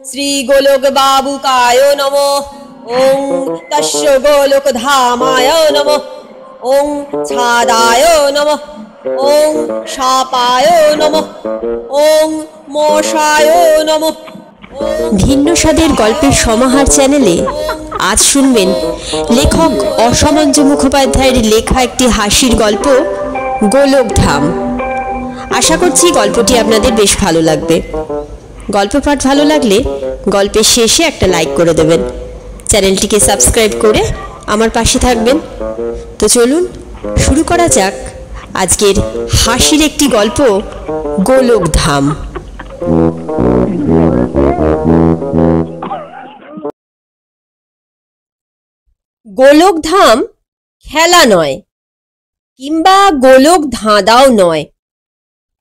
শ্রী গোলক বাবুকায় নমঃ। ওং তস্য গোলক ধামায় নমঃ। ওং ছাদায় নমঃ। ওং শাপায় নমঃ। ওং মশায় নমঃ। ভিন্ন স্বাদের গল্পের সমাহার চ্যানেলে আজ শুনবেন লেখক অসমঞ্জ মুখোপাধ্যায়ের লেখা একটি হাসির গল্প গোলকধাম। আশা করছি গল্পটি আপনাদের বেশ ভালো লাগবে। গল্প পাঠ ভালো লাগলে গল্পের শেষে একটা লাইক করে দেবেন, চ্যানেলটিকে সাবস্ক্রাইব করে আমার পাশে থাকবেন। তো চলুন শুরু করা যাক আজকের হাসির একটি গল্প গোলকধাম। গোলকধাম খেলা নয়, কিংবা গোলক ধাঁধাও নয়,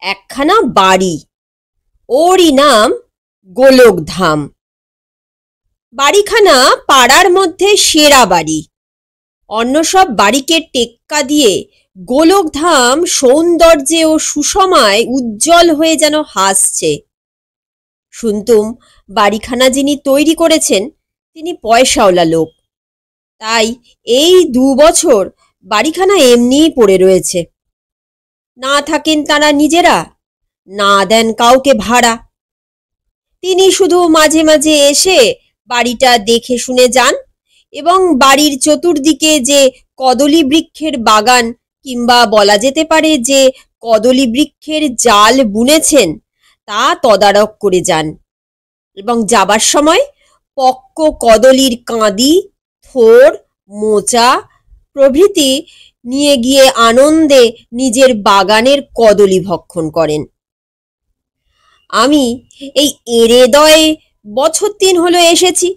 একখানা বাড়ি, ওরই নাম গোলকধাম। বাড়িখানা পাড়ার মধ্যে সেরা বাড়ি। অন্য সব বাড়িকে টেক্কা দিয়ে গোলকধাম সৌন্দর্যে ও সুষমায় উজ্জ্বল হয়ে যেন হাসছে। শুনতুম বাড়িখানা যিনি তৈরি করেছেন তিনি পয়সাওয়ালা লোক, তাই এই 2 বছর বাড়িখানা এমনিই পড়ে রয়েছে। না থাকেন তারা নিজেরা, না দেন কাউকে ভাড়া। তিনি শুধু মাঝে মাঝে এসে বাড়িটা দেখে শুনে যান এবং বাড়ির চতুর্দিকে যে কদলী বৃক্ষের বাগান, কিংবা বলা যেতে পারে যে কদলী বৃক্ষের জাল বুনেছেন, তা তদারক করে যান এবং যাবার সময় পক্ক কদলীর কাঁদি, থোড়, মোচা প্রভৃতি নিয়ে গিয়ে আনন্দে নিজের বাগানের কদলী ভক্ষণ করেন। আমি এই এড়েদয়ে বছর 3 হলো এসেছি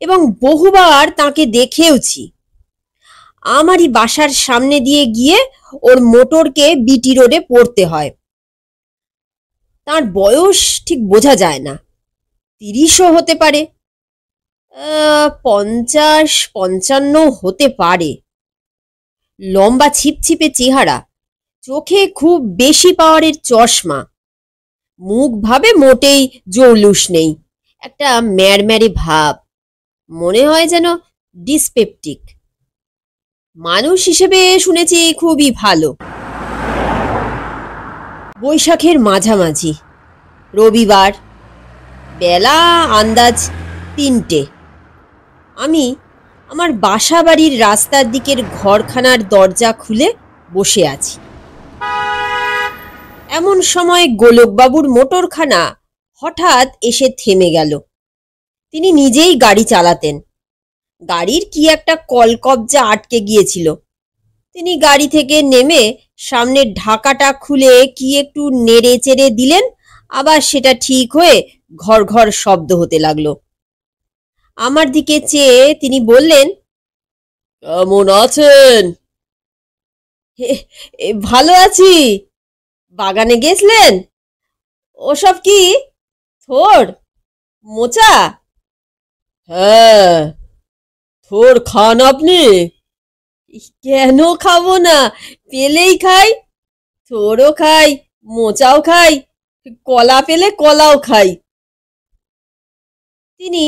এবং বহুবার তাকে দেখেওছি। আমারই বাসার সামনে দিয়ে গিয়ে ওর মোটরকে বিটি রোডে পড়তে হয়। তার বয়স ঠিক বোঝা যায় না, 30ও হতে পারে, 50-55 হতে পারে। লম্বা ছিপছিপে চেহারা, চোখে খুব বেশি পাওয়ারের চশমা, মুখ ভাবে মোটেই জৌলুস নেই, একটা ম্যাড়ম্যাড়ে ভাব, মনে হয় যেন ডিসপেপটিক। মানুষ হিসেবে শুনেছি খুবই ভালো। বৈশাখের মাঝামাঝি, রবিবার, বেলা আন্দাজ 3টে। আমি আমার বাসা বাড়ির রাস্তার দিকের ঘরখানার দরজা খুলে বসে আছি। এমন সময় গোলকবাবুর মোটরখানা হঠাৎ এসে থেমে গেল। তিনি নিজেই গাড়ি চালাতেন। গাড়ির কি একটা কলকব্জা আটকে গিয়েছিল। তিনি গাড়ি থেকে নেমে সামনের ঢাকাটা খুলে কি একটু নেড়ে চেড়ে দিলেন, আবার সেটা ঠিক হয়ে ঘর ঘর শব্দ হতে লাগলো। আমার দিকে চেয়ে তিনি বললেন, কেমন আছেন? ভালো আছি। বাগানে গেছলেন? ওসব কি থোড়, মোচা? হ্যাঁ। থোড় খান আপনি? কেন খাবো না, পেলেই খাই। থোড়ও খাই, মোচাও খাই, কলা পেলে কলাও খাই। তিনি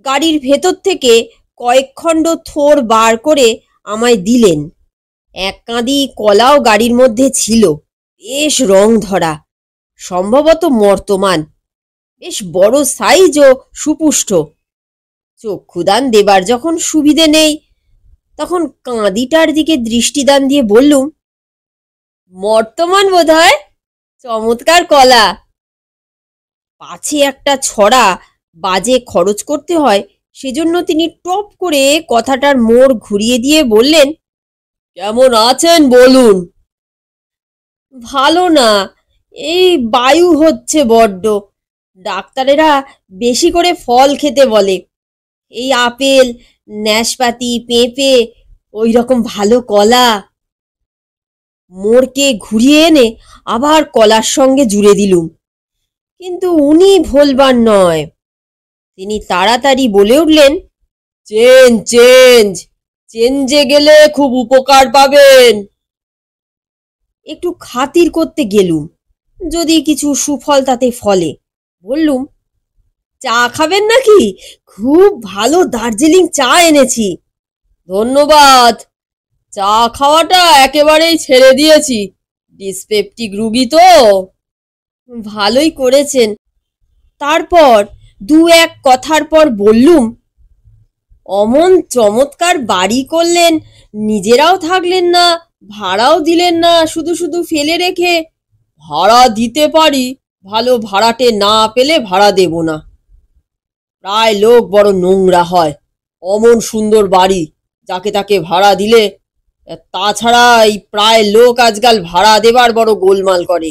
গাড়ির ভেতর থেকে কয়েক খণ্ড থোড় বার করে আমায় দিলেন। এক কাঁদি কলাও গাড়ির মধ্যে ছিল, বেশ রং ধরা, সম্ভবত মর্তমান, বেশ বড় সাইজ ও সুপুষ্ট। চক্ষুদান দেবার যখন সুবিধে নেই, তখন কাঁদিটার দিকে দৃষ্টিদান দিয়ে বললুম, মর্তমান বোধহয়, চমৎকার কলা। পাছে একটা ছড়া বাজে খরচ করতে হয়, সেজন্য তিনি টপ করে কথাটার মোড় ঘুরিয়ে দিয়ে বললেন, কেমন আছেন বলুন? ভালো না, এই বায়ু হচ্ছে বড্ড। ডাক্তারেরা বেশি করে ফল খেতে বলে, এই আপেল, নাশপাতি, পেঁপে, ওই রকম ভালো কলা। মোড়কে ঘুরিয়ে এনে আবার কলার সঙ্গে জুড়ে দিলুম, কিন্তু উনি ভোলবার নয়। তিনি তাড়াতাড়ি বলে উঠলেন, চেঞ্জ চেঞ্জ, চেঞ্জে গেলে খুব উপকার পাবেন। একটু খাতির করতে গেলুম, যদি কিছু সুফল তাতে ফলে। বললুম, চা খাবেন নাকি? খুব ভালো দার্জিলিং চা এনেছি। ধন্যবাদ, চা খাওয়াটা একেবারেই ছেড়ে দিয়েছি, ডিসপেপটিক রুগী তো। ভালোই করেছেন। তারপর দু এক কথার পর বললুম, অমন চমৎকার বাড়ি করলেন, নিজেরাও থাকলেন না, ভাড়াও দিলেন না, শুধু শুধু ফেলে রেখে। ভাড়া দিতে পারি, ভালো ভাড়াটে না পেলে ভাড়া দেব না। প্রায় লোক বড় নোংরা হয়, অমন সুন্দর বাড়ি যাকে তাকে ভাড়া দিলে। তাছাড়া এই প্রায় লোক আজকাল ভাড়া দেবার বড় গোলমাল করে।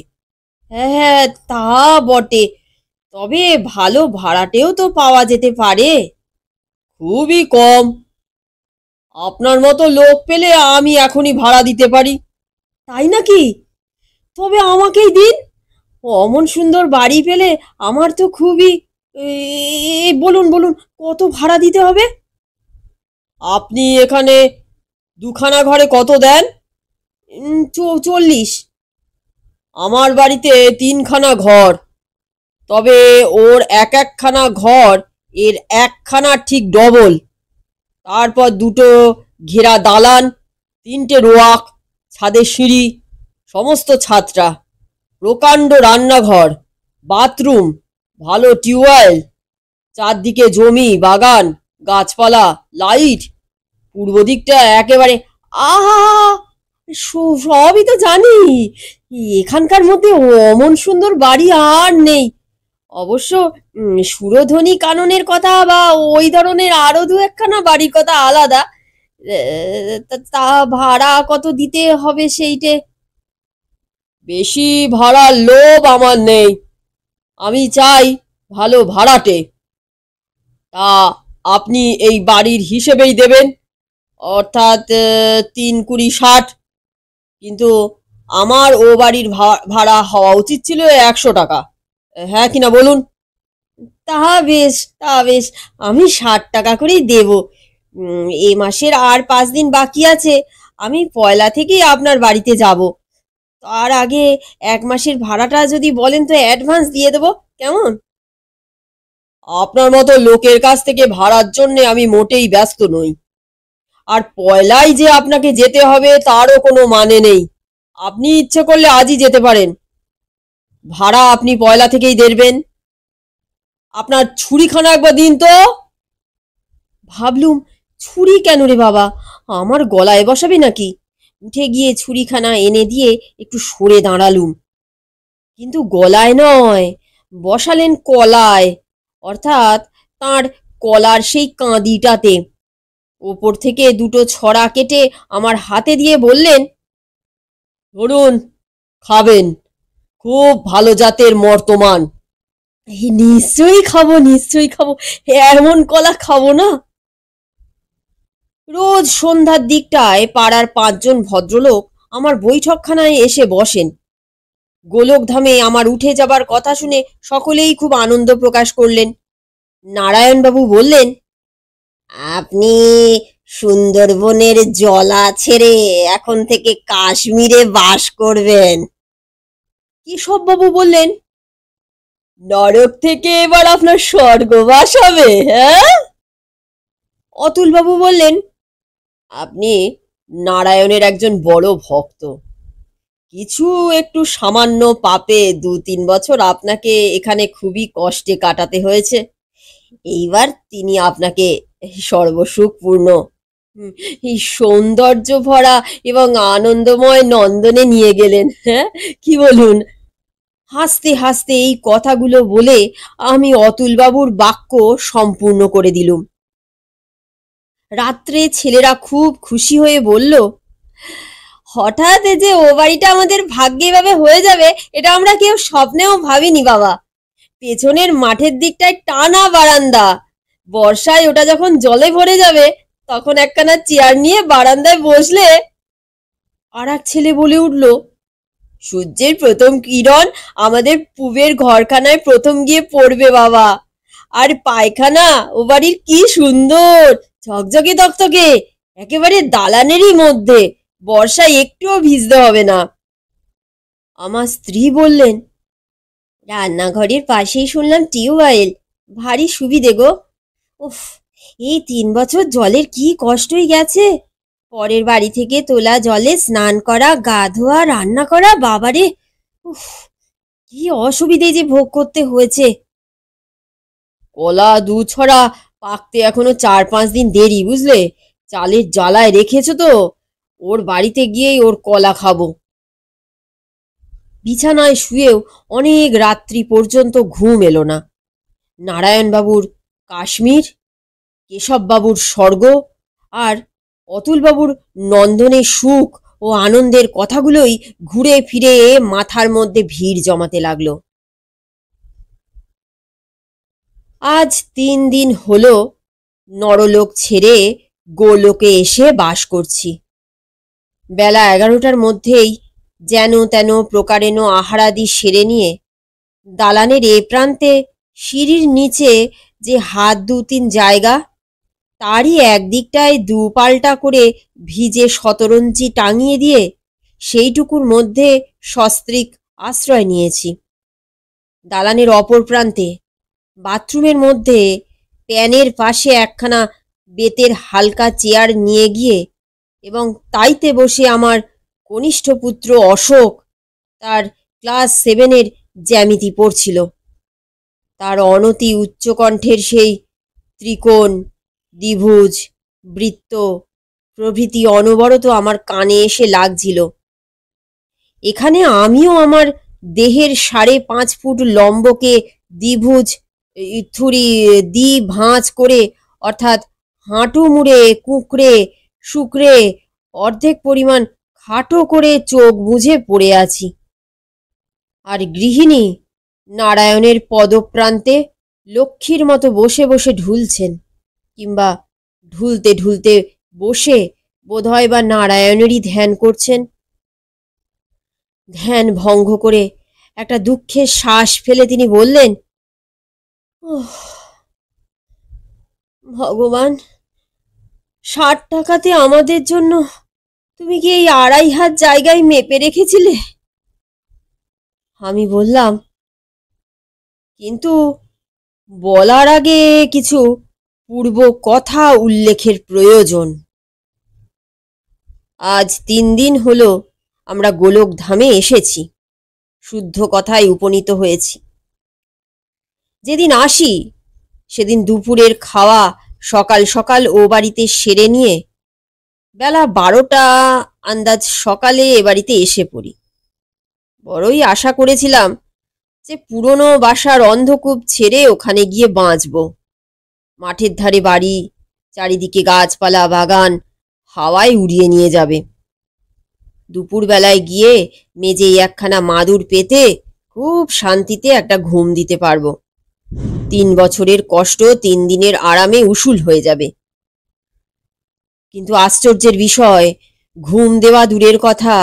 হ্যাঁ, তা বটে, তবে ভালো ভাড়াটেও তো পাওয়া যেতে পারে। খুবই কম। আপনার মতো লোক পেলে আমি এখনই ভাড়া দিতে পারি। তাই নাকি? তবে আমাকেই দিন। অমন সুন্দর বাড়ি পেলে আমার তো খুবই। বলুন বলুন, কত ভাড়া দিতে হবে? আপনি এখানে দুখানা ঘরে কত দেন? 40। আমার বাড়িতে 3খানা ঘর, তবে ওর একখানা ঘর এর একখানা ঠিক ডবল। তারপর দুটো ঘেরা দালান, 3টে রোয়াক, ছাদে সিঁড়ি, সমস্ত ছাদটা, প্রকাণ্ড রান্নাঘর, বাথরুম, ভালো টিউবওয়েল, চারদিকে জমি, বাগান, গাছপালা, লাইট, পূর্ব দিকটা একেবারে। আহা, সবই তো জানি। এখানকার মধ্যে অমন সুন্দর বাড়ি আর নেই। অবশ্য সুরধ্বনি কাননের কথা বা ওই ধরনের আরো দু একখানা বাড়ির কথা আলাদা। তা ভাড়া কত দিতে হবে সেইটে? বেশি ভাড়ার লোভ আমার নেই, আমি চাই ভালো ভাড়াটে। তা আপনি এই বাড়ির হিসেবেই দেবেন, অর্থাৎ 3-20-60। কিন্তু আমার ও বাড়ির ভাড়া হওয়া উচিত ছিল 100 টাকা। হ্যাঁ কিনা বলুন? তা বেশ, তা বেশ, আমি 60 টাকা করেই দেব। এ মাসের আর 5 দিন বাকি আছে। আমি পয়লা থেকেই আপনার বাড়িতে যাব। তার আগে 1 মাসের ভাড়াটা যদি বলেন তো অ্যাডভান্স দিয়ে দেবো, কেমন? আপনার মতো লোকের কাছ থেকে ভাড়ার জন্য আমি মোটেই ব্যস্ত নই। আর পয়লাই যে আপনাকে যেতে হবে তারও কোনো মানে নেই। আপনি ইচ্ছে করলে আজই যেতে পারেন। ভাড়া আপনি পয়লা থেকেই দেবেন। আপনার ছুরিখানা একবার দিন তো। ভাবলুম, ছুরি কেন রে বাবা, আমার গলায় বসাবে নাকি? উঠে গিয়ে ছুরিখানা এনে দিয়ে একটু সরে দাঁড়ালুম। কিন্তু গলায় নয়, বসালেন কলায়, অর্থাৎ তার কলার সেই কাঁদিটাতে। ওপর থেকে দুটো ছড়া কেটে আমার হাতে দিয়ে বললেন, ধরুন, খাবেন, খুব ভালো জাতের মর্তমান। নিশ্চয়ই খাবো, নিশ্চয়ই খাবো, এমন কলা খাবো না? রোজ সন্ধ্যার দিকটায় পাড়ার 5 জন ভদ্রলোক আমার বৈঠকখানায় এসে বসেন। গোলকধামে আমার উঠে যাবার কথা শুনে সকলেই খুব আনন্দ প্রকাশ করলেন। নারায়ণবাবু বললেন, আপনি সুন্দরবনের জলা ছেড়ে এখন থেকে কাশ্মীরে বাস করবেন। কেশববাবু বললেন, নরক থেকে এবার আপনার স্বর্গবাস হবে। হ্যাঁ? অতুলবাবু বললেন, আপনি নারায়ণের একজন বড় ভক্ত, কিছু একটু সামান্য পাপে 2-3 বছর আপনাকে এখানে খুবই কষ্টে কাটাতে হয়েছে। এইবার তিনি আপনাকে সর্বসুখপূর্ণ, এই সৌন্দর্য ভরা এবং আনন্দময় নন্দনে নিয়ে গেলেন। হ্যাঁ, কি বলুন? হাসতে হাসতে এই কথাগুলো বলে আমি অতুলবাবুর বাক্য সম্পূর্ণ করে দিলুম। রাত্রে ছেলেরা খুব খুশি হয়ে বলল, হঠাৎ যে ও বাড়িটা আমাদের ভাগ্যে এভাবে হয়ে যাবে এটা আমরা কেউ স্বপ্নেও ভাবিনি বাবা। পেছনের মাঠের দিকটায় টানা বারান্দা, বর্ষায় ওটা যখন জলে ভরে যাবে তখন একখানা চেয়ার নিয়ে বারান্দায় বসলে। আর এক ছেলে বলে উঠল, সূর্যের প্রথম কিরণ আমাদের পূবের ঘরখানায় প্রথম গিয়ে পড়বে বাবা। আর পায়খানা ও বাড়ির কি সুন্দর, ঝকঝকে তকতকে, একেবারে দালানেরই মধ্যে, বর্ষায় একটুও ভিজতে হবে না। আমার স্ত্রী বললেন, রান্নাঘরের পাশেই শুনলাম টিউবওয়েল, ভারী সুবিধে গো। উফ, এই 3 বছর জলের কি কষ্টই গেছে। পরের বাড়ি থেকে তোলা জলে স্নান করা, গা ধোয়া, রান্না করা, বাবারে উফ, কি অসুবিধে যে ভোগ করতে হয়েছে। কলা দু ছড়া পাকতে এখনো 4-5 দিন দেরি, বুঝলে? চালের জ্বালায় রেখেছো তো, ওর বাড়িতে গিয়েই ওর কলা খাবো। বিছানায় শুয়েও অনেক রাত্রি পর্যন্ত ঘুম এলো না। নারায়ণবাবুর কাশ্মীর, কেশববাবুর স্বর্গ আর অতুলবাবুর নন্দনের সুখ ও আনন্দের কথাগুলোই ঘুরে ফিরে মাথার মধ্যে ভিড় জমাতে লাগলো। আজ 3 দিন হলো নরলোক ছেড়ে গোলোকে এসে বাস করছি। বেলা 11টার মধ্যেই যেন তেন প্রকারেণ আহারাদি সেরে নিয়ে দালানের এ প্রান্তে সিঁড়ির নিচে যে হাত 2-3 জায়গা, তারই একদিকটায় 2 পাল্টা করে ভিজে শতরঞ্জি টাঙিয়ে দিয়ে সেইটুকুর মধ্যে সস্ত্রীক আশ্রয় নিয়েছি। দালানের অপর প্রান্তে বাথরুমের মধ্যে প্যানের পাশে একখানা বেতের হালকা চেয়ার নিয়ে গিয়ে এবং তাইতে বসে আমার কনিষ্ঠ পুত্র অশোক তার ক্লাস 7-এর জ্যামিতি পড়ছিল। তার অনতি উচ্চকণ্ঠের সেই ত্রিকোণ, দ্বিভুজ, বৃত্ত প্রভৃতি অনবরত আমার কানে এসে লাগছিল। এখানে আমিও আমার দেহের 5.5 ফুট লম্বকে দ্বিভুজ ভাঁজ করে, অর্থাৎ হাঁটু মুড়ে, কুঁকড়ে শুকরে, অর্ধেক পরিমাণ খাটো করে চোখ বুজে পড়ে আছি। আর গৃহিণী নারায়ণের পদপ্রান্তে লক্ষ্মীর মতো বসে বসে ঢুলছেন, কিংবা ঢুলতে ঢুলতে বসে বোধহয় বা নারায়ণেরই ধ্যান করছেন। ধ্যান ভঙ্গ করে একটা দুঃখের শ্বাস ফেলে তিনি বললেন, ভগবান, 60 টাকাতে আমাদের জন্য তুমি কি এই 2.5 হাত জায়গায় মেপে রেখেছিলে? আমি বললাম, কিন্তু বলার আগে কিছু পূর্ব কথা উল্লেখের প্রয়োজন। আজ 3 দিন হলো আমরা গোলকধামে এসেছি, শুদ্ধ কথায় উপনীত হয়েছি। যেদিন আসি সেদিন দুপুরের খাওয়া সকাল সকাল ও বাড়িতে সেরে নিয়ে বেলা 12টা আন্দাজ সকালে এ বাড়িতে এসে পড়ি। বড়ই আশা করেছিলাম যে পুরনো বাসার অন্ধকূপ ছেড়ে ওখানে গিয়ে বাঁচব। মাঠের ধারে বাড়ি, চারিদিকে গাছপালা, বাগান হাওয়ায় উড়িয়ে নিয়ে যাবে। দুপুরবেলায় গিয়ে মেজেই একখানা মাদুর পেতে খুব শান্তিতে একটা ঘুম দিতে পারবো। 3 বছরের কষ্ট 3 দিনের আরামে উসুল হয়ে যাবে। কিন্তু আশ্চর্যের বিষয়, ঘুম দেওয়া দূরের কথা,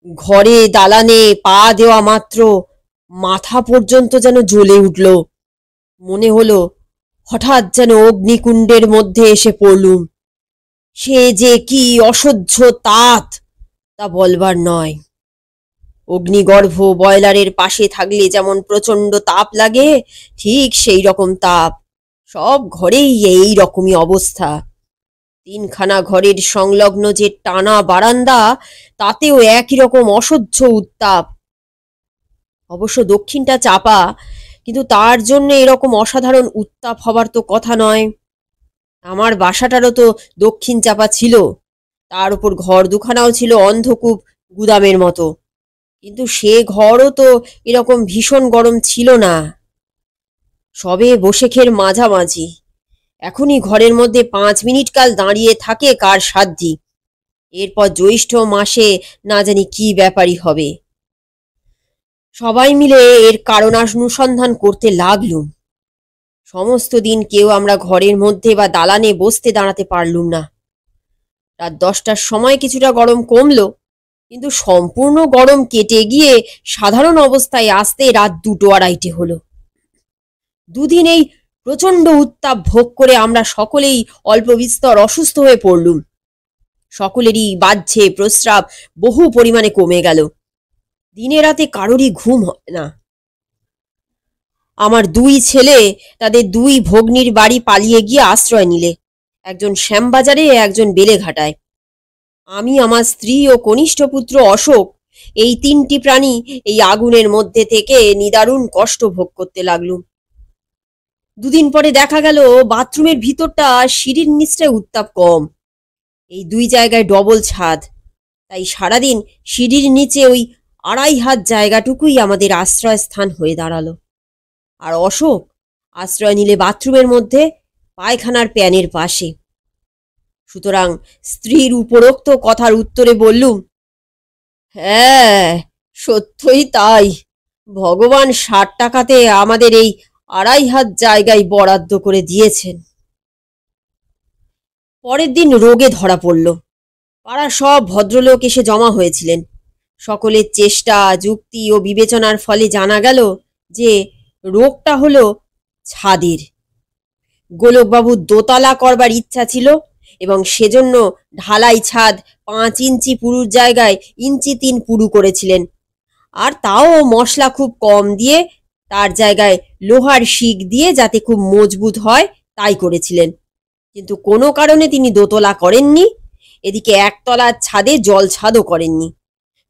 ঘরে দালানে পা দেওয়া মাত্র মাথা পর্যন্ত যেন জ্বলে উঠল। মনে হলো হঠাৎ যেন অগ্নিকুণ্ডের মধ্যে এসে পড়লুম। সে যে কি অসহ্য তাত তা বলবার নয়। অগ্নিগর্ভ বয়লারের পাশে থাকলে যেমন প্রচণ্ড তাপ লাগে, ঠিক সেই রকম তাপ। সব ঘরেই এই রকমই অবস্থা। 3খানা ঘরের সংলগ্ন যে টানা বারান্দা, তাতেও একই রকম অসহ্য উত্তাপ। অবশ্য দক্ষিণটা চাপা, কিন্তু তার জন্য এরকম অসাধারণ উত্তাপ হবার তো কথা নয়। আমার বাসাটারও তো দক্ষিণ চাপা ছিল, তার উপর ঘর দুখানাও ছিল অন্ধকূপ গুদামের মতো, কিন্তু সে ঘরও তো এরকম ভীষণ গরম ছিল না। সবে বসেখের মাঝামাঝি। এখনই ঘরের মধ্যে 5 মিনিট কাল দাঁড়িয়ে থাকে কার সাধ্যি। এরপর জ্যৈষ্ঠ মাসে না জানি কি ব্যাপারই হবে। সবাই মিলে এর কারণ অনুসন্ধান করতে লাগলুম। সমস্ত দিন কেউ আমরা ঘরের মধ্যে বা দালানে বসতে দাঁড়াতে পারলুম না। রাত 10টার সময় কিছুটা গরম কমলো, কিন্তু সম্পূর্ণ গরম কেটে গিয়ে সাধারণ অবস্থায় আসতে রাত 2-2:30 হলো। 2 দিন এই প্রচণ্ড উত্তাপ ভোগ করে আমরা সকলেই অল্প বিস্তর অসুস্থ হয়ে পড়লুম। সকলেরই বাহ্যে প্রস্রাব বহু পরিমাণে কমে গেল। দিনে রাতে কারোরই ঘুম হয় না। আমার দুই ছেলে তাদের দুই ভগ্নীর বাড়ি পালিয়ে গিয়ে আশ্রয় নিলে, একজন শ্যামবাজারে, একজন বেলেঘাটায়। আমি, আমার স্ত্রী ও কনিষ্ঠ পুত্র অশোক, এই তিনটি প্রাণী এই আগুনের মধ্যে থেকে নিদারুণ কষ্ট ভোগ করতে লাগলুম। দুদিন পরে দেখা গেল বাথরুমের ভিতরটা সিঁড়ির নিচটায় উত্তাপ কম। এই দুই জায়গায় ডবল ছাদ, তাই সারাদিন সিঁড়ির নিচে ওই 2.5 হাত জায়গাটুকুই আমাদের আশ্রয় স্থান হয়ে দাঁড়ালো। আর অশোক আশ্রয় নিলে বাথরুমের মধ্যে, পায়খানার প্যানের পাশে। সুতরাং স্ত্রীর উপরোক্ত কথার উত্তরে বললুম, হ্যাঁ, সত্যই তাই। ভগবান 60 টাকাতে আমাদের এই 2.5 হাত জায়গায় বরাদ্দ করে দিয়েছেন। পরের দিন রোগে ধরা পড়ল। পাড়ার সব ভদ্রলোক এসে জমা হয়েছিলেন। সকলের চেষ্টা, যুক্তি ও বিবেচনার ফলে জানা গেল যে রোগটা হলো ছাদের। গোলকবাবুর দোতলা করবার ইচ্ছা ছিল এবং সেজন্য ঢালাই ছাদ 5 ইঞ্চি পুরুর জায়গায় 1 ইঞ্চি 3 পুরু করেছিলেন, আর তাও মশলা খুব কম দিয়ে, তার জায়গায় লোহার শিক দিয়ে যাতে খুব মজবুত হয় তাই করেছিলেন। কিন্তু কোনো কারণে তিনি দোতলা করেননি, এদিকে একতলার ছাদে জল ছাদও করেননি।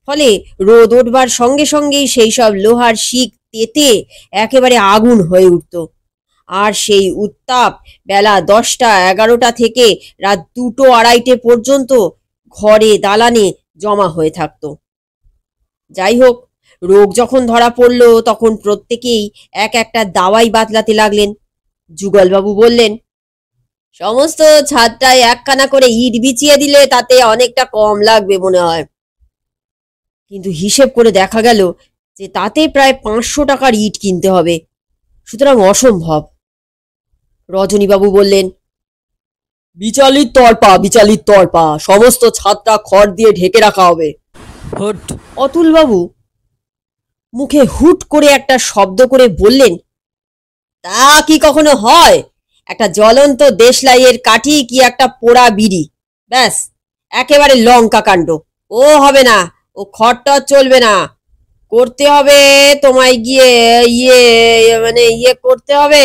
ফলে রোদ উঠবার সঙ্গে সঙ্গেই সেই সব লোহার শিক তেতে একেবারে আগুন হয়ে উঠত, আর সেই উত্তাপ বেলা 10টা 11টা থেকে রাত 2টো 2:30টে পর্যন্ত ঘরে দালানে জমা হয়ে থাকত। যাই হোক, রোগ যখন ধরা পড়ল তখন প্রত্যেকেই এক একটা দাওয়াই বাতলাতে লাগলেন। যুগলবাবু বললেন, সমস্ত ছাদটায় একখানা করে ইট বিছিয়ে দিলে তাতে অনেকটা কম লাগবে মনে হয়। কিন্তু হিসেব করে দেখা গেল যে তাতে প্রায় 500 টাকার ইট কিনতে হবে, সুতরাং অসম্ভব। রজনীবাবু বললেন, বিচালিত তরপা, সমস্ত ছাদটা খড় দিয়ে ঢেকে রাখা হবে। অতুলবাবু মুখে হুট করে একটা শব্দ করে বললেন, তা কি কখনো হয়? একটা জ্বলন্ত দেশলাইয়ের কাঠি কি একটা পোড়া বিড়ি, ব্যাস একেবারে লঙ্কা কাণ্ড। ও হবে না, ও খড়টা চলবে না। করতে হবে তোমায় গিয়ে ইয়ে করতে হবে।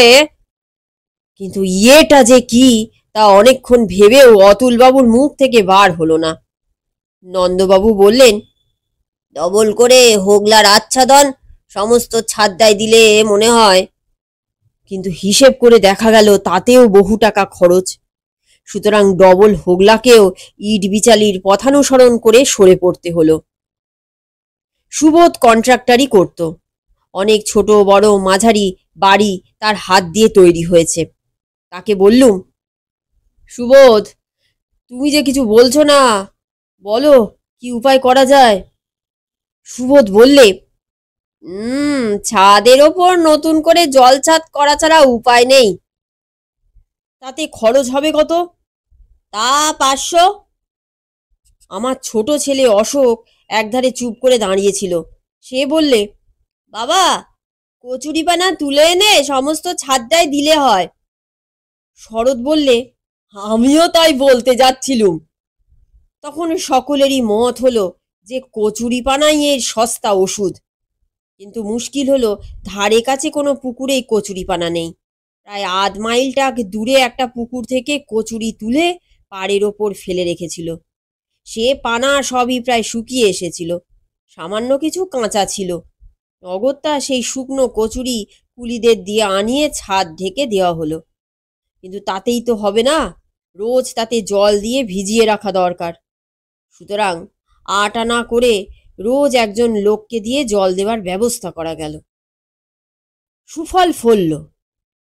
কিন্তু ইয়েটা যে কি তা অনেকক্ষণ ভেবেও অতুলবাবুর মুখ থেকে বার হলো না। নন্দবাবু বললেন, ডবল করে হোগলার আচ্ছাদন সমস্ত ছাদটায় দিলে মনে হয়। কিন্তু হিসেব করে দেখা গেল তাতেও বহু টাকা খরচ। সুতরাং ডবল হোগলাকেও ইট বিচালির পথানুসরণ করে সরে পড়তে হলো। সুবোধ কন্ট্রাক্টারি করত। অনেক ছোট বড় মাঝারি বাড়ি তার হাত দিয়ে তৈরি হয়েছে। তাকে বললুম, সুবোধ, তুমি যে কিছু বলছো না, বলো কি উপায় করা যায়। সুবোধ বললে, ছাদের ওপর নতুন করে জল ছাদ করা ছাড়া উপায় নেই। তাতে খরচ হবে কত? তা 500। আমার ছোট ছেলে অশোক একধারে চুপ করে দাঁড়িয়েছিল। সে বললে, বাবা, কচুরিপানা তুলে এনে সমস্ত ছাদটায় দিলে হয়। শরৎ বললে, আমিও তাই বলতে যাচ্ছিলুম। তখন সকলেরই মত হলো যে কচুরিপানাই এর সস্তা ওষুধ। কিন্তু মুশকিল হলো ধারে কাছে কোনো পুকুরেই কচুরিপানা নেই। প্রায় 1/2 মাইলটা দূরে একটা পুকুর থেকে কচুরি তুলে পাড়ের ওপর ফেলে রেখেছিল। সে পানা সবই প্রায় শুকিয়ে এসেছিল, সামান্য কিছু কাঁচা ছিল। অগত্যা সেই শুকনো কচুরি কুলিদের দিয়ে আনিয়ে ছাদ ঢেকে দেওয়া হলো। কিন্তু তাতেই তো হবে না, রোজ তাতে জল দিয়ে ভিজিয়ে রাখা দরকার। সুতরাং 8 আনা করে রোজ একজন লোককে দিয়ে জল দেওয়ার ব্যবস্থা করা গেল। সুফল ফলল।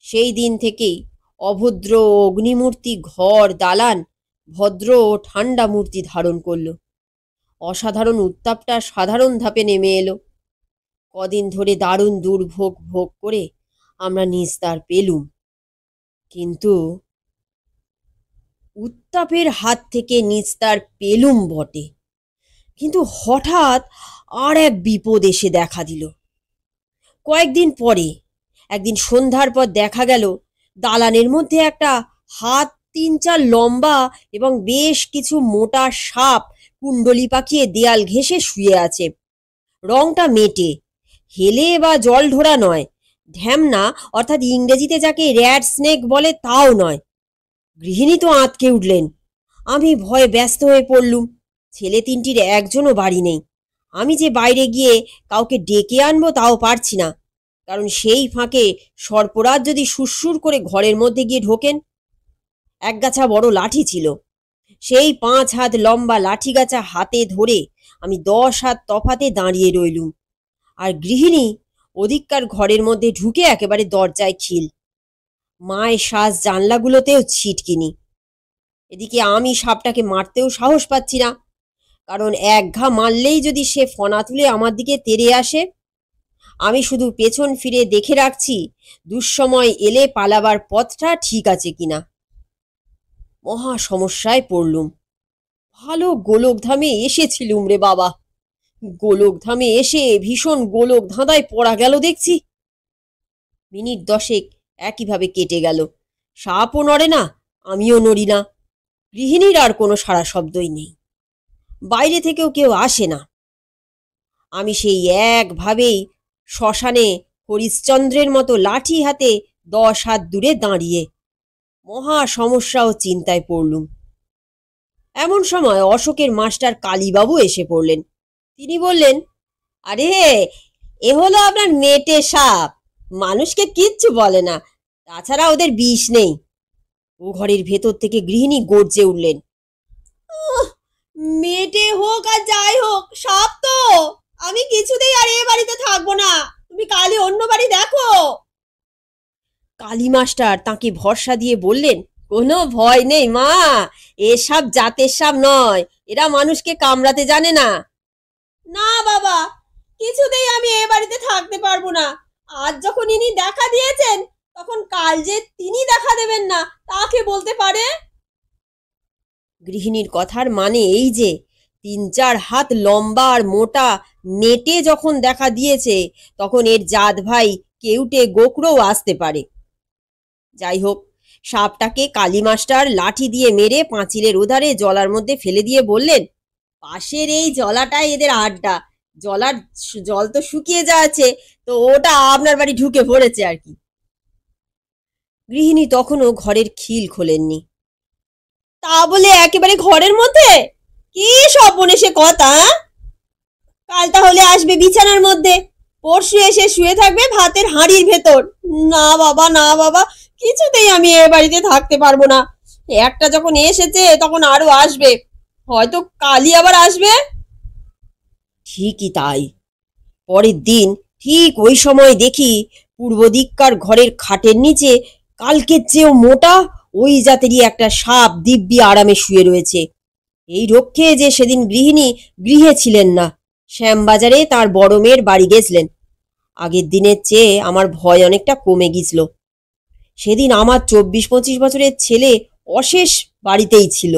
সেই দিন থেকেই অভদ্র অগ্নিমূর্তি ঘর দালান ভদ্র ও ঠান্ডা মূর্তি ধারণ করল। অসাধারণ উত্তাপটা সাধারণ ধাপে নেমে এলো। কদিন ধরে দারুণ দুর্ভোগ ভোগ করে আমরা নিস্তার পেলুম। কিন্তু উত্তাপের হাত থেকে নিস্তার পেলুম বটে, কিন্তু হঠাৎ আর এক বিপদ এসে দেখা দিল। কয়েকদিন পরে একদিন সন্ধ্যার পর দেখা গেল দালানের মধ্যে একটা 1.5 3 লম্বা এবং বেশ কিছু মোটা সাপ কুণ্ডলি পাকিয়ে দেয়াল ঘেঁষে শুয়ে আছে। রংটা মেটে, হেলে বা জল ঢোড়া নয়, ঢ্যামনা অর্থাৎ ইংরেজিতে যাকে র্যাট স্নেক বলে তাও নয়। গৃহিণী তো আঁতকে উঠলেন। আমি ভয়ে ব্যস্ত হয়ে পড়লুম। ছেলে তিনটির একজনও বাড়ি নেই। আমি যে বাইরে গিয়ে কাউকে ডেকে আনবো তাও পারছি না, কারণ সেই ফাঁকে সর্পরাজ যদি সুরসুর করে ঘরের মধ্যে গিয়ে ঢোকেন। একগাছা বড় লাঠি ছিল। সেই 5 হাত লম্বা লাঠিগাছা হাতে ধরে আমি 10 হাত তফাতে দাঁড়িয়ে রইলুম। আর গৃহিণী ওদিককার ঘরের মধ্যে ঢুকে একেবারে দরজায় খিল। মায়ের শ্বাস জানলাগুলোতেও ছিটকিনি। এদিকে আমি সাপটাকে মারতেও সাহস পাচ্ছি না, কারণ এক ঘা মারলেই যদি সে ফনা তুলে আমার দিকে তেড়ে আসে। আমি শুধু পেছন ফিরে দেখে রাখছি দুঃসময় এলে পালাবার পথটা ঠিক আছে কিনা। মহা সমস্যায় পড়লুম। ভালো গোলকধামে এসেছিলুম রে বাবা। গোলকধামে এসে ভীষণ গোলক ধাঁধায় পড়া গেল দেখছি। মিনিট 10 একইভাবে কেটে গেল। সাপও নড়ে না, আমিও নড়ি না। গৃহিণীর আর কোনো সাড়া শব্দই নেই। বাইরে থেকেও কেউ আসে না। আমি সেই একভাবেই শ্মশানে হরিশ্চন্দ্রের মতো লাঠি হাতে 10 হাত দূরে দাঁড়িয়ে মহা সমস্যা ও চিন্তায় পড়লুম। এমন সময় অশোকের মাস্টার কালীবাবু এসে পড়লেন। তিনি বললেন, আরে এ হলো আপনার মেটে সাপ, মানুষকে কিচ্ছু বলে না, তাছাড়া ওদের বিষ নেই। ও ঘরের ভেতর থেকে গৃহিণী গর্জে উঠলেন, মেটে হোক আর যাই হোক, সাপ তো। আমি কিছুতেই আর এ বাড়িতে থাকবো না, তুমি কালই অন্য বাড়ি দেখো। কালী মাস্টার তাকে ভরসা দিয়ে বললেন, কোনো ভয় নেই মা, এসব জাতের সাপ নয়, এরা মানুষকে কামড়াতে জানে না। না বাবা, কিছুতেই আমি এ বাড়িতে থাকতে পারবো না। আজ যখন ইনি দেখা দিয়েছেন, তখন কাল যে তিনি দেখা দেবেন না তাকে বলতে পারে। গৃহিণীর কথার মানে এই যে 3-4 হাত লম্বা আর মোটা মেটে যখন দেখা দিয়েছে, তখন এর জাত ভাই কেউটে গোকড়ও আসতে পারে। যাই হোক, সাপটাকে কালী মাস্টার লাঠি দিয়ে মেরে পাঁচিলের ওধারে জলার মধ্যে ফেলে দিয়ে বললেন, পাশের এই জলাটাই এদের আড্ডা। জল তো শুকিয়ে যাচ্ছে, তো ওটা আপনার বাড়ি ঢুকে পড়েছে আর কি। গৃহিণী তখনও ঘরের খিল খোলেননি। তা বলে একেবারে ঘরের মধ্যে? কি সর্বনেশে কথা! কাল তাহলে আসবে বিছানার মধ্যে, পরশু এসে শুয়ে থাকবে ভাতের হাঁড়ির ভেতর। না বাবা, না বাবা, কিছুতেই আমি এ বাড়িতে থাকতে পারবো না। একটা যখন এসেছে তখন আরো আসবে, হয়তো কালই আবার আসবে। ঠিকই তাই। পরের দিন ঠিক ওই সময় দেখি পূর্ব দিককার ঘরের খাটের নিচে কালকের চেয়েও মোটা ওই জাতেরই একটা সাপ দিব্যি আরামে শুয়ে রয়েছে। এই রক্ষে যে সেদিন গৃহিণী গৃহে ছিলেন না, শ্যামবাজারে তার বড় মেয়ের বাড়ি গেছিলেন। আগের দিনের চেয়ে আমার ভয় অনেকটা কমে গিয়েছিল। সেদিন আমার 24-25 বছরের ছেলে অশেষ বাড়িতেই ছিল।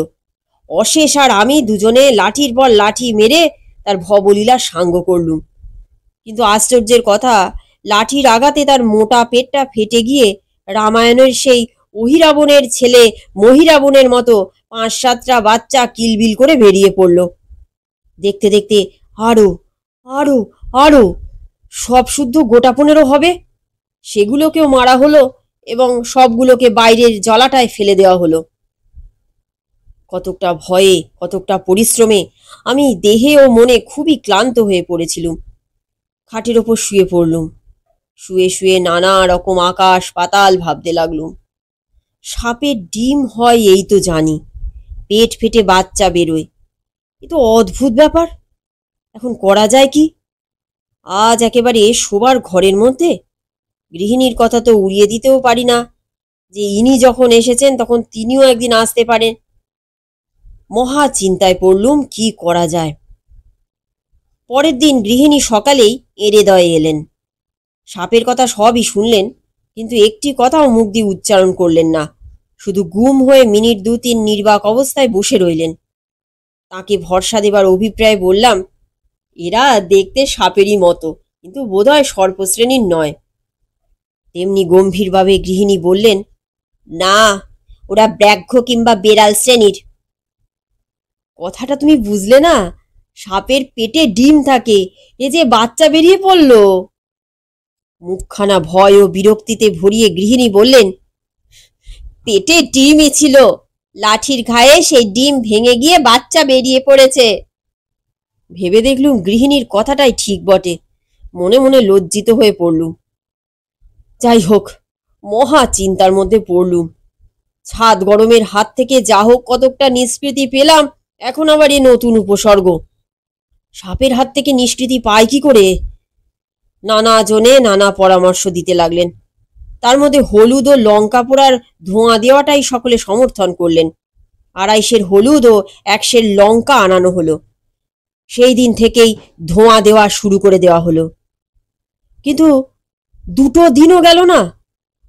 অশেষ আর আমি দুজনে লাঠির পর লাঠি মেরে তার ভবলীলা সাঙ্গ করলুম। কিন্তু আশ্চর্যের কথা, লাঠির আঘাতে তার মোটা পেটটা ফেটে গিয়ে রামায়ণের সেই অহিরাবণের ছেলে মহিরাবণের মতো 5-7টা বাচ্চা কিলবিল করে বেরিয়ে পড়ল। দেখতে দেখতে আরো আরো আরো সব শুদ্ধ গোটা 15 হবে। সেগুলোকেও মারা হলো এবং সবগুলোকে বাইরের জলাটায় ফেলে দেওয়া হলো। কতকটা ভয়ে, কতকটা পরিশ্রমে আমি দেহে ও মনে খুবই ক্লান্ত হয়ে পড়েছিলুম। খাটের ওপর শুয়ে পড়লুম। শুয়ে শুয়ে নানা রকম আকাশ পাতাল ভাবতে লাগলুম। সাপের ডিম হয় এই তো জানি, পেট ফেটে বাচ্চা বেরোয়, এ তো অদ্ভুত ব্যাপার। এখন করা যায় কি? আজ একেবারে শোবার ঘরের মধ্যে গৃহিণীর কথা তো উড়িয়ে দিতেও পারি না যে ইনি যখন এসেছেন তখন তিনিও একদিন আসতে পারেন। মহা চিন্তায় পড়লুম কি করা যায়। পরের দিন গৃহিণী সকালেই এড়েদয়ে এলেন। সাপের কথা সবই শুনলেন, কিন্তু একটি কথাও মুখ দিয়ে উচ্চারণ করলেন না। শুধু গুম হয়ে মিনিট 2-3 নির্বাক অবস্থায় বসে রইলেন। তাকে ভরসা দেবার অভিপ্রায় বললাম, এরা দেখতে সাপেরই মতো, কিন্তু বোধহয় সর্পশ্রেণীর নয়। তেমনি গম্ভীরভাবে গৃহিণী বললেন, না, ওরা ব্যাঘ্র কিংবা বেড়াল শ্রেণীর। কথাটা তুমি বুঝলে না? সাপের পেটে ডিম থাকে, এ যে বাচ্চা বেরিয়ে পড়ল। মুখখানা ভয় ও বিরক্তিতে ভরিয়ে গৃহিণী বললেন, পেটে ডিমই ছিল, লাঠির ঘায়ে সেই ডিম ভেঙে গিয়ে বাচ্চা বেরিয়ে পড়েছে। ভেবে দেখলুম গৃহিণীর কথাটাই ঠিক বটে। মনে মনে লজ্জিত হয়ে পড়লুম। যাই হোক, মহা চিন্তার মধ্যে পড়লুম। ছাদ গরমের হাত থেকে যা হোক কতকটা নিষ্কৃতি পেলাম, এখন আবার এ নতুন উপসর্গ। সাপের হাত থেকে নিষ্কৃতি পায় কি করে? নানা জনে নানা পরামর্শ দিতে লাগলেন। তার মধ্যে হলুদ ও লঙ্কা পোড়ার ধোঁয়া দেওয়াটাই সকলে সমর্থন করলেন। 2.5 সের হলুদ ও 1 সের লঙ্কা আনানো হলো। সেই দিন থেকেই ধোঁয়া দেওয়া শুরু করে দেওয়া হলো। কিন্তু 2 দিনও গেল না,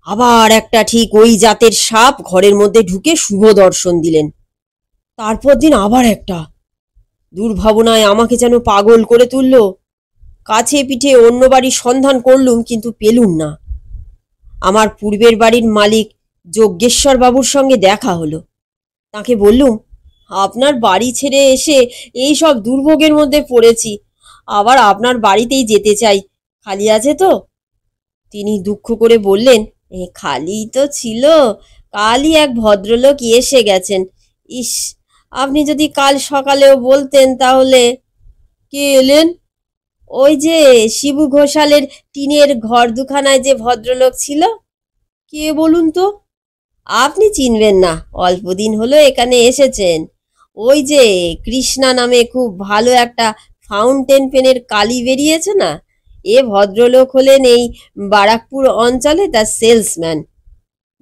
আবার একটা ঠিক ওই জাতের সাপ ঘরের মধ্যে ঢুকে শুভ দর্শন দিলেন। তারপর দিন আবার একটা। দুর্ভাবনায় আমাকে যেন পাগল করে তুলল। কাছে পিঠে অন্য বাড়ির সন্ধান করলুম, কিন্তু পেলুম না। আমার পূর্বের বাড়ির মালিক যজ্ঞেশ্বর বাবুর সঙ্গে দেখা হলো। তাকে বললুম, আপনার বাড়ি ছেড়ে এসে এই সব দুর্ভোগের মধ্যে পড়েছি, আবার আপনার বাড়িতেই যেতে চাই, খালি আছে তো? তিনি দুঃখ করে বললেন, খালি তো ছিল, কালই এক ভদ্রলোক এসে গেছেন। ইস, আপনি যদি কাল সকালেও বলতেন তাহলে। কে এলেন? ওই যে শিবু ঘোষালের টিনের ঘর দুখানায় যে ভদ্রলোক ছিল। কে বলুন তো? আপনি চিনবেন না, অল্পদিন হলো এখানে এসেছেন। ওই যে কৃষ্ণা নামে খুব ভালো একটা ফাউন্টেন পেনের কালি বেরিয়েছে না, এ ভদ্রলোক হলেন এই বারাকপুর অঞ্চলে তার সেলসম্যান।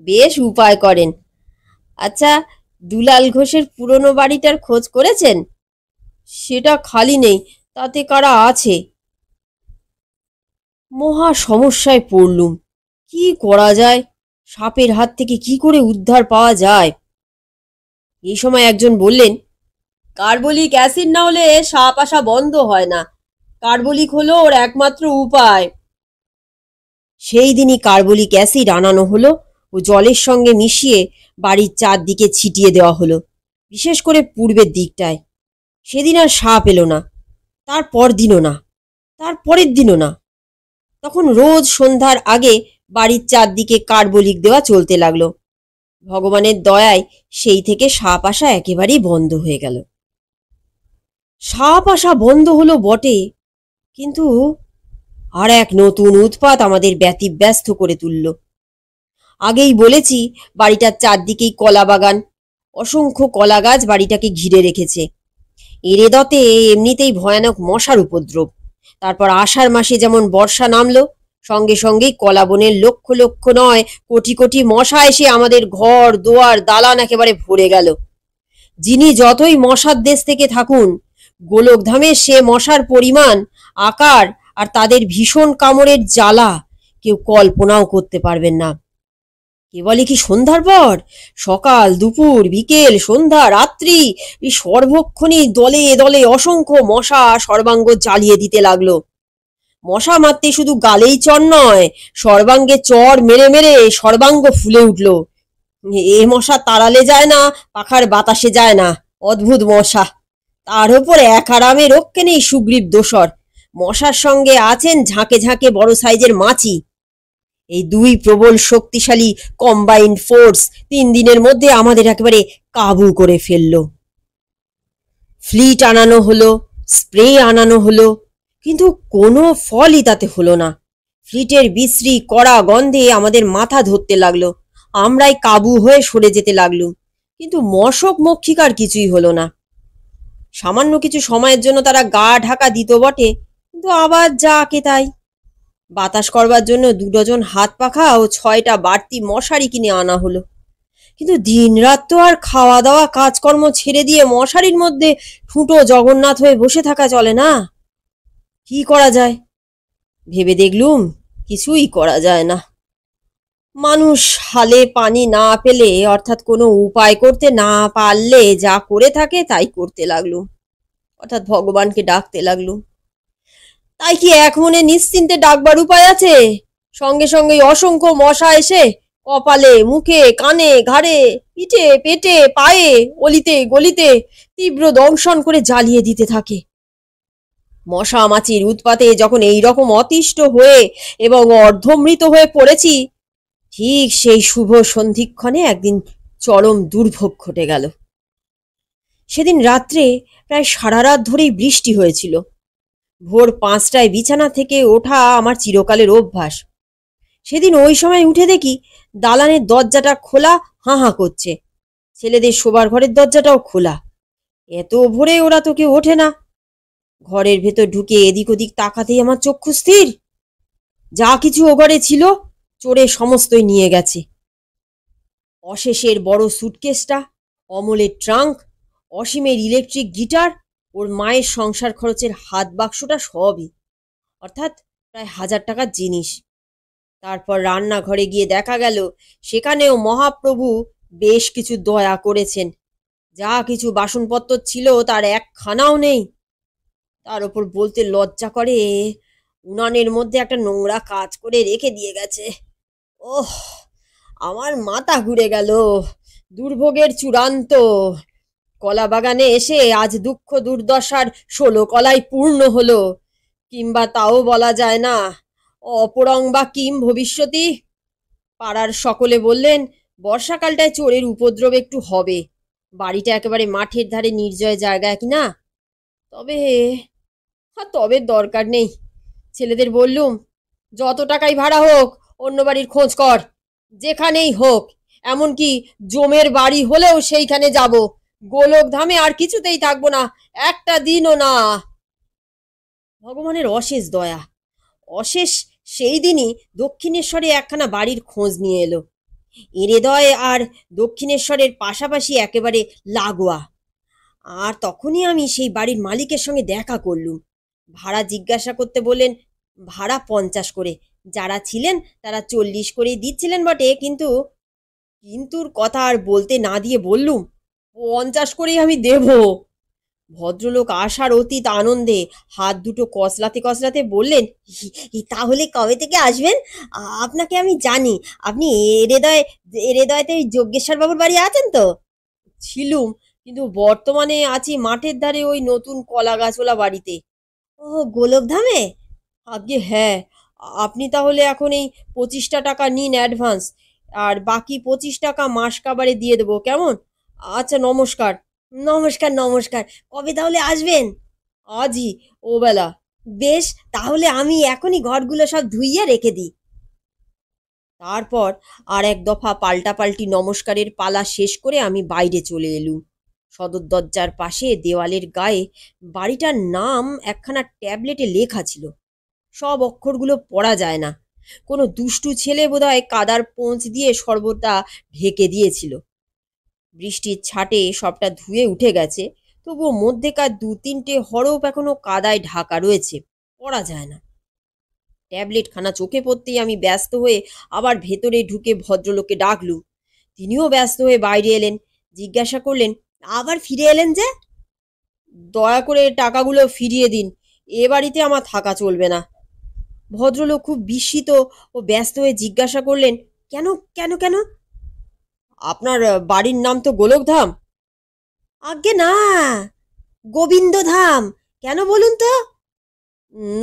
বেশ উপায় করেন। আচ্ছা, দুলাল ঘোষের পুরনো বাড়িটার খোঁজ করেছেন? সেটা খালি নেই, তাতে কারা আছে? মহা সমস্যায় পড়লুম। কি করা যায়? সাপের হাত থেকে কি করে উদ্ধার পাওয়া যায়? এই সময় একজন বললেন, কার্বলিক অ্যাসিড না হলে সাপ আসা বন্ধ হয় না। কার্বলিক হলো ওর একমাত্র উপায়। সেই দিনই কার্বলিক অ্যাসিড আনানো হলো ও জলের সঙ্গে মিশিয়ে বাড়ির চারদিকে ছিটিয়ে দেওয়া হলো, বিশেষ করে পূর্বের দিকটায়। সেদিন আর সাপ এলো না, তারপর দিনও না, তার পরের দিনও না। তখন রোজ সন্ধ্যার আগে বাড়ির চারদিকে কার্বলিক দেওয়া চলতে লাগলো। ভগবানের দয়ায় সেই থেকে সাপ আসা একেবারেই বন্ধ হয়ে গেল। সাপ আসা বন্ধ হলো বটে, কিন্তু আর এক নতুন উৎপাত আমাদের ব্যতিব্যস্ত করে তুলল। আগেই বলেছি, বাড়িটার চারদিকেই কলা বাগান, অসংখ্য কলা গাছ বাড়িটাকে ঘিরে রেখেছে। এরেদতে এমনিতেই ভয়ানক মশার উপদ্রব। তারপর আষাঢ় মাসে যেমন বর্ষা নামলো, সঙ্গে সঙ্গেই কলা বনের লক্ষ লক্ষ নয় কোটি কোটি মশা এসে আমাদের ঘর দুয়ার দালান একেবারে ভরে গেল। যিনি যতই মশার দেশ থেকে থাকুন, গোলকধামে সে মশার পরিমাণ, আকার আর তাদের ভীষণ কামড়ের জ্বালা কেউ কল্পনাও করতে পারবেন না। কেবলই কি সন্ধ্যার পর? সকাল, দুপুর, বিকেল, সন্ধ্যা, রাত্রি, এই সর্বক্ষণই দলে দলে অসংখ্য মশা সর্বাঙ্গ জ্বালিয়ে দিতে লাগলো। মশা মারতে শুধু গালেই চর নয়, সর্বাঙ্গে চর মেরে মেরে সর্বাঙ্গ ফুলে উঠল। এ মশা তাড়ালে যায় না, পাখার বাতাসে যায় না, অদ্ভুত মশা। তার ওপর এক আরামে রক্ষে নেই সুগ্রীব দোসর। মশার সঙ্গে আছেন ঝাঁকে ঝাঁকে বড় সাইজের মাছি। এই দুই প্রবল শক্তিশালী কম্বাইন্ড ফোর্স 3 দিনের মধ্যে আমাদের একেবারে কাবু করে ফেলল। ফ্লিট আনানো হলো, স্প্রে আনানো হলো, কিন্তু কোনো ফলই তাতে হলো না। ফ্লিটের বিশ্রী কড়া গন্ধে আমাদের মাথা ধরতে লাগলো। আমরাই কাবু হয়ে সরে যেতে লাগলুম, কিন্তু মশক মক্ষিকার কিছুই হলো না। সামান্য কিছু সময়ের জন্য তারা গা ঢাকা দিত বটে, কিন্তু আবার যাকে তাই। বাতাস করবার জন্য 2 ডজন হাত পাখা ও 6টা বাড়তি মশারি কিনে আনা হলো। কিন্তু দিনরাত তো আর খাওয়া দাওয়া কাজকর্ম ছেড়ে দিয়ে মশারির মধ্যে ঠুঁটো জগন্নাথ হয়ে বসে থাকা চলে না। কি করা যায়? ভেবে দেখলুম, কিছুই করা যায় না। মানুষ হালে পানি না পেলে, অর্থাৎ কোনো উপায় করতে না পারলে যা করে থাকে তাই করতে লাগলুম, অর্থাৎ ভগবানকে ডাকতে লাগলুম। তাই কি এক মনে নিশ্চিন্তে ডাকবার উপায় আছে? সঙ্গে সঙ্গে অসংখ্য মশা এসে কপালে, মুখে, কানে, ঘাড়ে, পিঠে, পেটে, পায়ে, অলিতে গলিতে তীব্র দংশন করে জ্বালিয়ে দিতে থাকে। মশা মাছির উৎপাতে যখন এই রকম অতিষ্ঠ হয়ে এবং অর্ধমৃত হয়ে পড়েছি, ঠিক সেই শুভ সন্ধিক্ষণে একদিন চরম দুর্ভোগ ঘটে গেল। সেদিন রাত্রে প্রায় সারা রাত ধরেই বৃষ্টি হয়েছিল। ভোর 5টায় বিছানা থেকে ওঠা আমার চিরকালের অভ্যাস। সেদিন ওই সময় উঠে দেখি দালানের দরজাটা খোলা, হাঁ হাঁ করছে। ছেলেদের শোবার ঘরের দরজাটাও খোলা। এত ভোরে ওরা তো কেউ ওঠে না। ঘরের ভেতর ঢুকে এদিক ওদিক তাকাতেই আমার চক্ষু স্থির। যা কিছু ও ঘরে ছিল চোরে সমস্তই নিয়ে গেছে। অশেষের বড় সুটকেসটা, অমলের ট্রাঙ্ক, অসীমের ইলেকট্রিক গিটার, ওর মায়ের সংসার খরচের হাত বাক্সটা সবই, অর্থাৎ প্রায় 1000 টাকার জিনিস। তারপর রান্নাঘরে গিয়ে দেখা গেল সেখানেও মহাপ্রভু বেশ কিছু দয়া করেছেন। যা কিছু বাসনপত্র ছিল তার একখানাও নেই। তার ওপর বলতে লজ্জা করে, উনানের মধ্যে একটা নোংরা কাজ করে রেখে দিয়ে গেছে। ওহ, আমার মাথা ঘুরে গেল। দুর্ভোগের চূড়ান্ত। কলা বাগানে এসে আজ দুঃখ দুর্দশার 16 কলাই পূর্ণ হলো, কিংবা তাও বলা যায় না। অপরং বা কিম ভবিষ্যতি। পাড়ার সকলে বললেন বর্ষাকালটায় চোরের উপদ্রব একটু হবে। বাড়িটা একেবারে মাঠের ধারে নির্জয় জায়গায় কিনা। তবে তবে দরকার নেই। ছেলেদের বললুম, যত টাকাই ভাড়া হোক অন্য বাড়ির খোঁজ কর, যেখানেই হোক, এমনকি জমের বাড়ি হলেও সেইখানে যাব। গোলকধামে আর কিছুতেই থাকবো না, একটা দিনও না। ভগবানের অশেষ দয়া, অশেষ সেই দিনই দক্ষিণেশ্বরে একখানা বাড়ির খোঁজ নিয়ে এলো। এরেদয় আর দক্ষিণেশ্বরের পাশাপাশি একেবারে লাগোয়া। আর তখনই আমি সেই বাড়ির মালিকের সঙ্গে দেখা করলুম। ভাড়া জিজ্ঞাসা করতে বললেন। ভাড়া 50 করে। যারা ছিলেন তারা 40 করেই দিচ্ছিলেন বটে, কিন্তুর কথা আর বলতে না দিয়ে বললুম 50 করেই আমি দেব। ভদ্রলোক আসার অতীত আনন্দে হাত দুটো কসলাতে কসলাতে বললেন, তাহলে কবে থেকে আসবেন? আপনাকে আমি জানি। আপনি এরেদয়তে যজ্ঞেশ্বর বাবুর বাড়ি আছেন তো? ছিলুম, কিন্তু বর্তমানে আছি মাঠের ধারে ওই নতুন কলা গাছওয়ালা বাড়িতে। ও, গোলকধামে? আজ্ঞে হ্যাঁ। আপনি তাহলে এখন এই 25টা টাকা নিন অ্যাডভান্স, আর বাকি 25 টাকা মাস কাবারে দিয়ে দেবো, কেমন? আচ্ছা, নমস্কার। নমস্কার নমস্কার। কবে তাহলে আসবেন? আজই ও বেলা। বেশ, তাহলে আমি এখনই ঘরগুলো সব ধুইয়ে রেখে দিই। তারপর আর এক দফা পাল্টাপাল্টি নমস্কারের পালা শেষ করে আমি বাইরে চলে এলুম। সদর দরজার পাশে দেওয়ালের গায়ে বাড়িটার নাম একখানা ট্যাবলেটে লেখা ছিল। সব অক্ষরগুলো পড়া যায় না। কোনো দুষ্টু ছেলে বোধহয় কাদার পোঁচ দিয়ে সর্বদা ঢেকে দিয়েছিল। বৃষ্টির ছাটে সবটা ধুয়ে উঠে গেছে, তবুও মধ্যেকার 2-3টে হরফ এখনো কাদায় ঢাকা রয়েছে, পড়া যায় না। ট্যাবলেট খানা চোখে পড়তেই আমি ব্যস্ত হয়ে আবার ভেতরে ঢুকে ভদ্রলোককে ডাকলুম। তিনিও ব্যস্ত হয়ে বাইরে এলেন। জিজ্ঞাসা করলেন, আবার ফিরে এলেন যে? দয়া করে টাকাগুলো ফিরিয়ে দিন, এ বাড়িতে আমার থাকা চলবে না। ভদ্রলোক খুব বিস্মিত ও ব্যস্ত হয়ে জিজ্ঞাসা করলেন, কেন কেন কেন? আপনার বাড়ির নাম তো গোলকধাম। আজ্ঞে না, গোবিন্দধাম। কেন বলুন তো?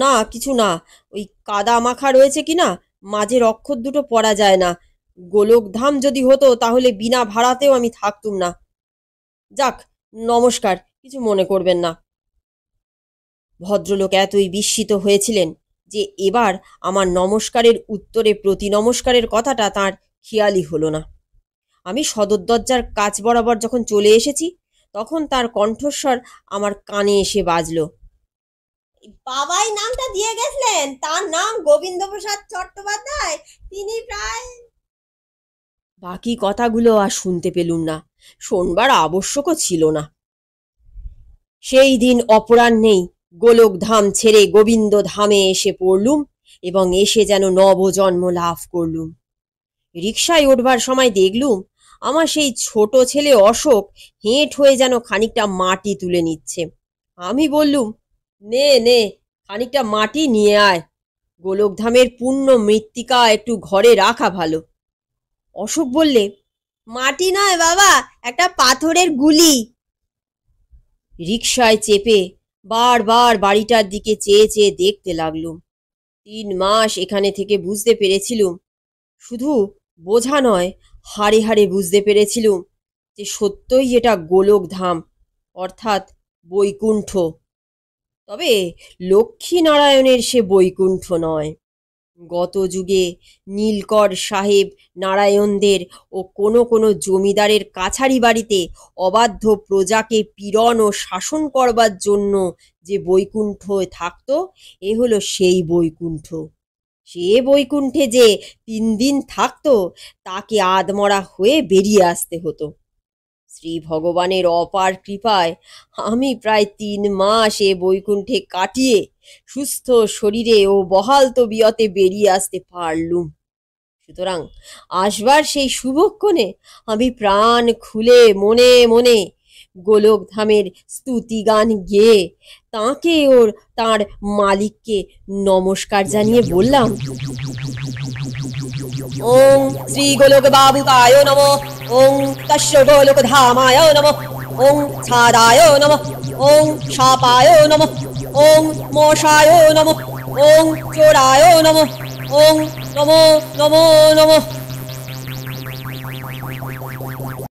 না, কিছু না। ওই কাদা মাখা রয়েছে কিনা, মাঝের অক্ষর দুটো পড়া যায় না। গোলকধাম যদি হতো তাহলে বিনা ভাড়াতেও আমি থাকতুম না। যাক, নমস্কার, কিছু মনে করবেন না। ভদ্রলোক এতই বিস্মিত হয়েছিলেন যে এবার আমার নমস্কারের উত্তরে প্রতি নমস্কারের কথাটা তাঁর খেয়ালই হলো না। আমি সদর দরজার কাছ বরাবর যখন চলে এসেছি, তখন তার কণ্ঠস্বর আমার কানে এসে বাজল। বাবাই নামটা দিয়ে গেছিলেন, তার নাম গোবিন্দপ্রসাদ চট্টোপাধ্যায়। তিনি প্রায়... বাকি কথাগুলো আর শুনতে পেলুম না, শোনবার আবশ্যকও ছিল না। সেই দিন অপরাহ্নেই গোলকধাম ছেড়ে গোবিন্দ ধামে এসে পড়লুম এবং এসে যেন নবজন্ম লাভ করলুম। রিকশায় উঠবার সময় দেখলুম আমার সেই ছোট ছেলে অশোক হেঁট হয়ে যেন খানিকটা মাটি তুলে নিচ্ছে। আমি বললুম, নে নে, খানিকটা মাটি নিয়ে আয়। গোলকধামের পুণ্য মৃত্তিকা একটু ঘরে রাখা ভালো। অশোক বললে, মাটি নয় বাবা, একটা পাথরের গুলি। রিকশায় চেপে বারবার বাড়িটার দিকে চেয়ে চেয়ে দেখতে লাগলুম। 3 মাস এখানে থেকে বুঝতে পেরেছিলুম, শুধু বোঝা নয়, হাড়ে হাড়ে বুঝতে পেরেছিলুম যে সত্যই এটা গোলকধাম, অর্থাৎ বৈকুণ্ঠ। তবে লক্ষ্মীনারায়ণের সে বৈকুণ্ঠ নয়। গত যুগে নীলকর সাহেব নারায়ণদের ও কোনো কোনো জমিদারের কাছারি বাড়িতে অবাধ্য প্রজাকে পীড়ন ও শাসন করবার জন্য যে বৈকুণ্ঠ থাকত, এ হলো সেই বৈকুণ্ঠ। সে বৈকুণ্ঠে যে 3 দিন থাকতো, তাকে আধমরা হয়ে বেরিয়ে আসতে হতো। শ্রী ভগবানের অপার কৃপায় আমি প্রায় 3 মাস এ বৈকুণ্ঠে কাটিয়ে সুস্থ শরীরে ও বহাল তবিয়তে বেরিয়ে আসতে পারলুম। সুতরাং আসবার সেই শুভক্ষণে আমি প্রাণ খুলে মনে মনে গোলকধামের স্তুতিগান গেয়ে তাঁকে ওর তাঁর মালিককে নমস্কার জানিয়ে বললাম, ওং শ্রী গোলক বাবুকায় নমঃ, ওং তস্য গোলক ধামায় নমঃ, ওং ছাদায় নমঃ, ওং শাপায় নমঃ, ওং মশায় নমঃ, ওং চোরায় নমঃ, ওং নমো নমো নমঃ।